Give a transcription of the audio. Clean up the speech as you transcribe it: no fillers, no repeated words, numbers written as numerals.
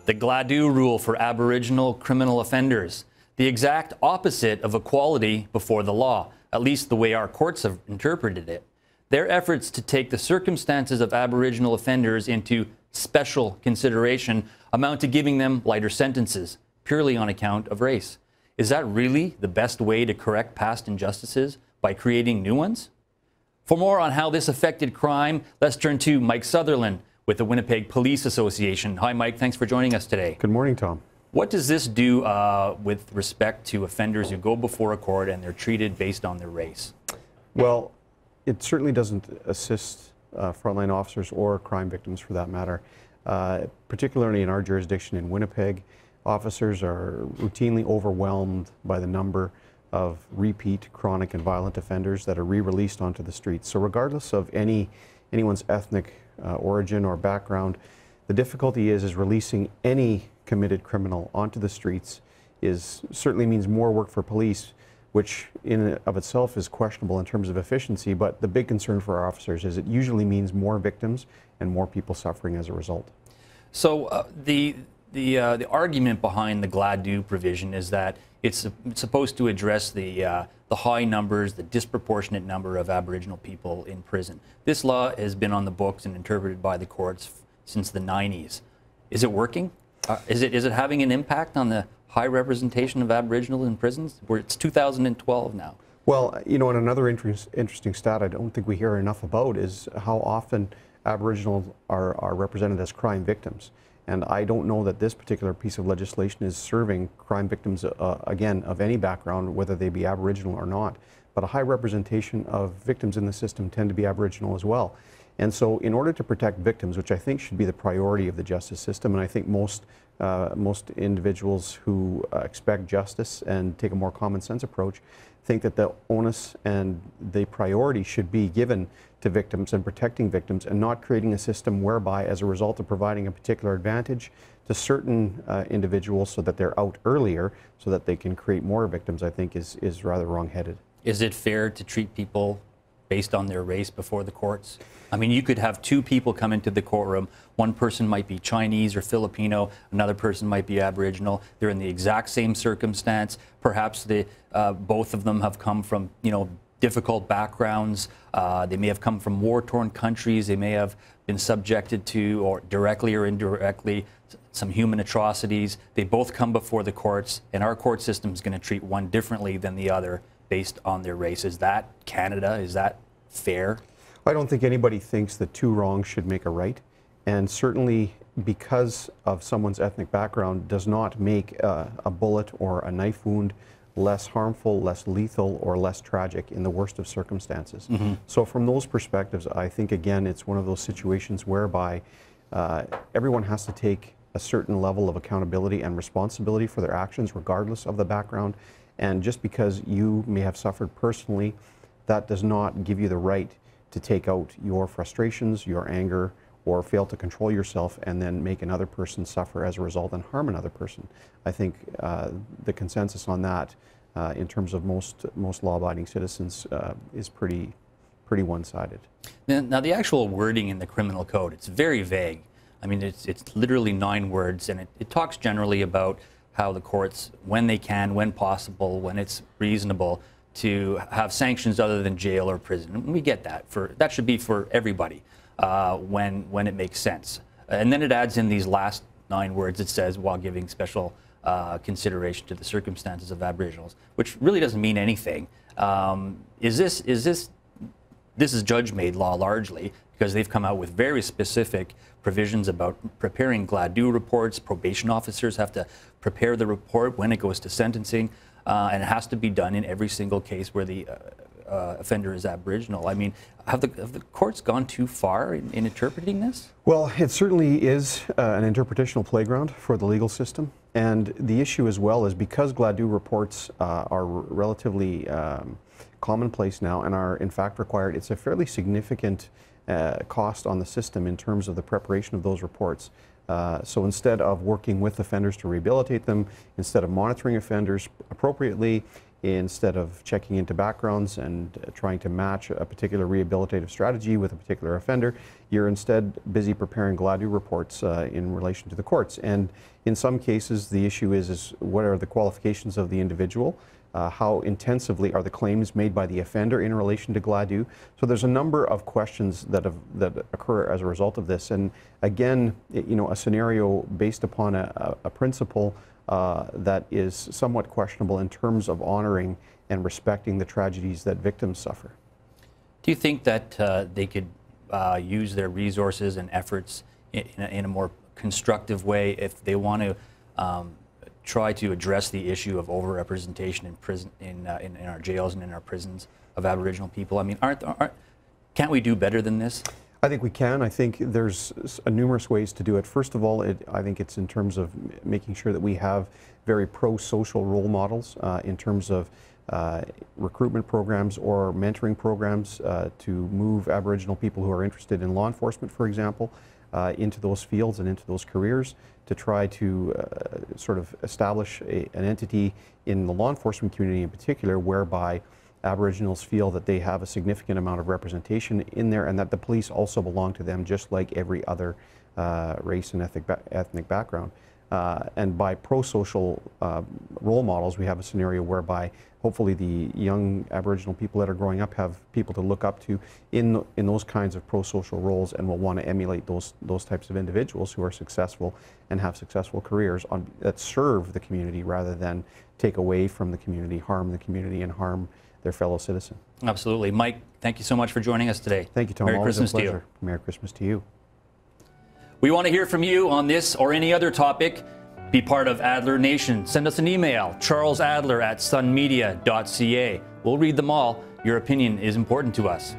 The Gladue rule for Aboriginal criminal offenders. The exact opposite of equality before the law, at least the way our courts have interpreted it. Their efforts to take the circumstances of Aboriginal offenders into special consideration amount to giving them lighter sentences, purely on account of race. Is that really the best way to correct past injustices, by creating new ones? For more on how this affected crime, let's turn to Mike Sutherland with the Winnipeg Police Association. Hi, Mike. Thanks for joining us today. Good morning, Tom. What does this do with respect to offenders who go before a court and they're treated based on their race? Well, it certainly doesn't assist frontline officers or crime victims, for that matter. Particularly in our jurisdiction in Winnipeg, officers are routinely overwhelmed by the number of repeat chronic and violent offenders that are re-released onto the streets. So regardless of anyone's ethnic origin or background, the difficulty is releasing any committed criminal onto the streets certainly means more work for police, which in and of itself is questionable in terms of efficiency. But the big concern for our officers is it usually means more victims and more people suffering as a result. So the argument behind the Gladue provision is that it's supposed to address the high numbers, the disproportionate number of Aboriginal people in prison. This law has been on the books and interpreted by the courts since the 90s. Is it working? Is it having an impact on the high representation of Aboriginal in prisons? It's 2012 now. Well, you know, and another interesting stat I don't think we hear enough about is how often Aboriginal are represented as crime victims. And I don't know that this particular piece of legislation is serving crime victims, again, of any background, whether they be Aboriginal or not. But a high representation of victims in the system tend to be Aboriginal as well. And so in order to protect victims, which I think should be the priority of the justice system, and I think most individuals who expect justice and take a more common sense approach think that the onus and the priority should be given to victims and protecting victims, and not creating a system whereby, as a result of providing a particular advantage to certain individuals so that they're out earlier so that they can create more victims, I think is rather wrong-headed. Is it fair to treat people based on their race before the courts? I mean, you could have two people come into the courtroom. One person might be Chinese or Filipino, another person might be Aboriginal. They're in the exact same circumstance. Perhaps both of them have come from, difficult backgrounds. They may have come from war-torn countries. They may have been subjected to, or directly or indirectly, some human atrocities. They both come before the courts, and our court system is going to treat one differently than the other based on their race. Is that Canada? Is that fair? I don't think anybody thinks that two wrongs should make a right, and certainly because of someone's ethnic background does not make a bullet or a knife wound less harmful, less lethal, or less tragic in the worst of circumstances. Mm-hmm. So from those perspectives, I think, again, it's one of those situations whereby everyone has to take a certain level of accountability and responsibility for their actions, regardless of the background. And just because you may have suffered personally, that does not give you the right to take out your frustrations, your anger, or fail to control yourself and then make another person suffer as a result and harm another person. I think the consensus on that in terms of most law-abiding citizens is pretty one-sided. Now the actual wording in the criminal code, it's very vague. I mean, it's literally 9 words, and it talks generally about how the courts, when they can, when possible, when it's reasonable, to have sanctions other than jail or prison. And we get that. That should be for everybody when it makes sense. And then it adds in these last 9 words. It says, while giving special consideration to the circumstances of Aboriginals, which really doesn't mean anything. This is judge-made law largely, because they've come out with very specific provisions about preparing Gladue reports. Probation officers have to prepare the report when it goes to sentencing, and it has to be done in every single case where the offender is Aboriginal. I mean, have the courts gone too far in interpreting this? Well, it certainly is an interpretational playground for the legal system. And the issue as well is because Gladue reports are relatively commonplace now and are in fact required, it's a fairly significant cost on the system in terms of the preparation of those reports. So instead of working with offenders to rehabilitate them, instead of monitoring offenders appropriately, instead of checking into backgrounds and trying to match a particular rehabilitative strategy with a particular offender, you're instead busy preparing GLADU reports in relation to the courts. And in some cases, the issue is what are the qualifications of the individual? How intensively are the claims made by the offender in relation to GLADU? So there's a number of questions that occur as a result of this. And again, a scenario based upon a principle that is somewhat questionable in terms of honoring and respecting the tragedies that victims suffer. Do you think that they could use their resources and efforts in a more constructive way if they want to try to address the issue of overrepresentation in prison, in our jails and in our prisons of Aboriginal people? I mean, can't we do better than this? I think we can. I think there's numerous ways to do it. First of all, I think it's in terms of making sure that we have very pro-social role models in terms of recruitment programs or mentoring programs to move Aboriginal people who are interested in law enforcement, for example, into those fields and into those careers, to try to sort of establish an entity in the law enforcement community in particular whereby Aboriginals feel that they have a significant amount of representation in there and that the police also belong to them just like every other race and ethnic background. And by pro-social role models, we have a scenario whereby hopefully the young Aboriginal people that are growing up have people to look up to in those kinds of pro-social roles and will want to emulate those types of individuals who are successful and have successful careers that serve the community rather than take away from the community, harm the community, and harm their fellow citizen. Absolutely. Mike, thank you so much for joining us today. Thank you, Tom. Merry Always Christmas a pleasure. to you. Merry Christmas to you. We want to hear from you on this or any other topic. Be part of Adler Nation. Send us an email, charlesadler@sunmedia.ca. We'll read them all. Your opinion is important to us.